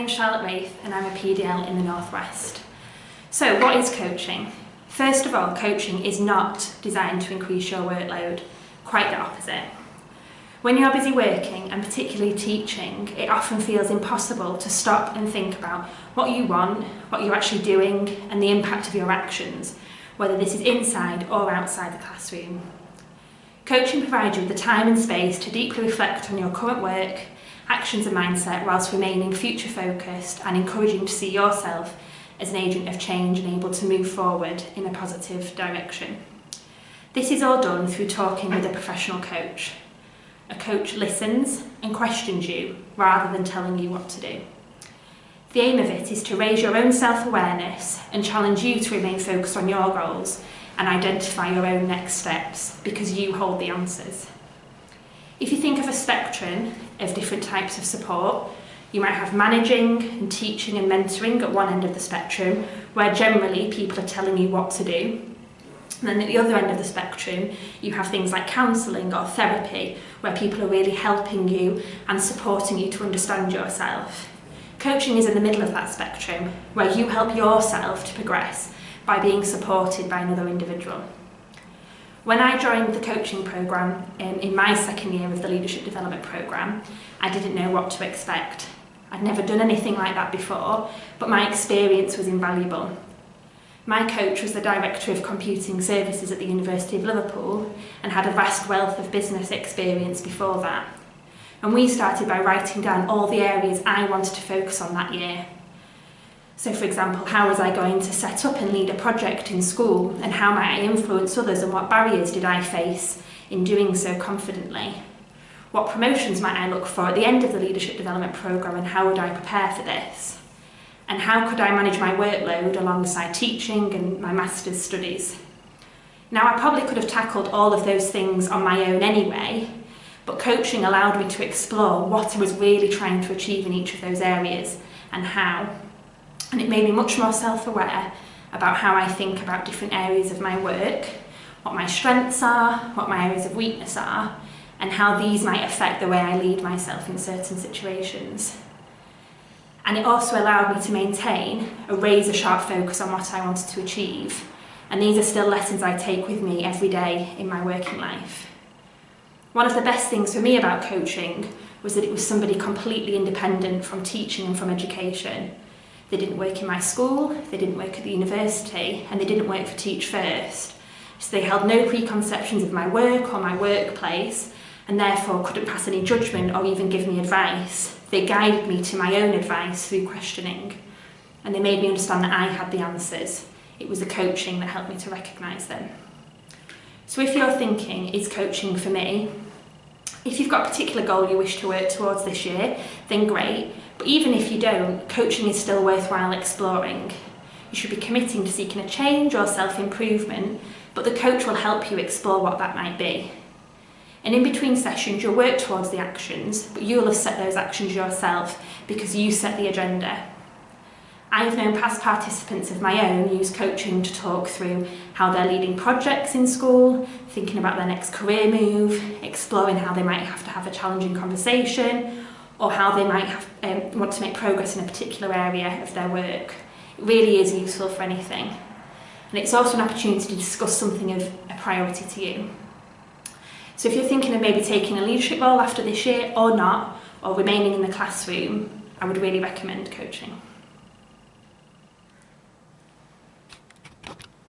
name's Charlotte Wraith and I'm a PDL in the North West. So what is coaching? First of all, coaching is not designed to increase your workload, quite the opposite. When you're busy working, and particularly teaching, it often feels impossible to stop and think about what you want, what you're actually doing, and the impact of your actions, whether this is inside or outside the classroom. Coaching provides you with the time and space to deeply reflect on your current work, actions and mindset, whilst remaining future focused and encouraging to see yourself as an agent of change and able to move forward in a positive direction. This is all done through talking with a professional coach. A coach listens and questions you rather than telling you what to do. The aim of it is to raise your own self-awareness and challenge you to remain focused on your goals and identify your own next steps, because you hold the answers. If you think of a spectrum of different types of support, you might have managing and teaching and mentoring at one end of the spectrum, where generally people are telling you what to do. And then at the other end of the spectrum, you have things like counselling or therapy, where people are really helping you and supporting you to understand yourself. Coaching is in the middle of that spectrum, where you help yourself to progress by being supported by another individual. When I joined the coaching programme in my second year of the Leadership Development Programme, I didn't know what to expect. I'd never done anything like that before, but my experience was invaluable. My coach was the Director of Computing Services at the University of Liverpool and had a vast wealth of business experience before that. And we started by writing down all the areas I wanted to focus on that year. So for example, how was I going to set up and lead a project in school, and how might I influence others, and what barriers did I face in doing so confidently? What promotions might I look for at the end of the Leadership Development Programme, and how would I prepare for this? And how could I manage my workload alongside teaching and my master's studies? Now, I probably could have tackled all of those things on my own anyway, but coaching allowed me to explore what I was really trying to achieve in each of those areas and how. And it made me much more self-aware about how I think about different areas of my work, what my strengths are, what my areas of weakness are, and how these might affect the way I lead myself in certain situations. And it also allowed me to maintain a razor-sharp focus on what I wanted to achieve. And these are still lessons I take with me every day in my working life. One of the best things for me about coaching was that it was somebody completely independent from teaching and from education. They didn't work in my school, they didn't work at the university, and they didn't work for Teach First. So they held no preconceptions of my work or my workplace, and therefore couldn't pass any judgment or even give me advice. They guided me to my own advice through questioning, and they made me understand that I had the answers. It was the coaching that helped me to recognise them. So if you're thinking, is coaching for me? If you've got a particular goal you wish to work towards this year, then great. But even if you don't, coaching is still worthwhile exploring. You should be committing to seeking a change or self-improvement, but the coach will help you explore what that might be. And in between sessions, you'll work towards the actions, but you'll have set those actions yourself because you set the agenda. I've known past participants of my own use coaching to talk through how they're leading projects in school, thinking about their next career move, exploring how they might have to have a challenging conversation, or how they might want to make progress in a particular area of their work. It really is useful for anything. And it's also an opportunity to discuss something of a priority to you. So if you're thinking of maybe taking a leadership role after this year or not, or remaining in the classroom, I would really recommend coaching.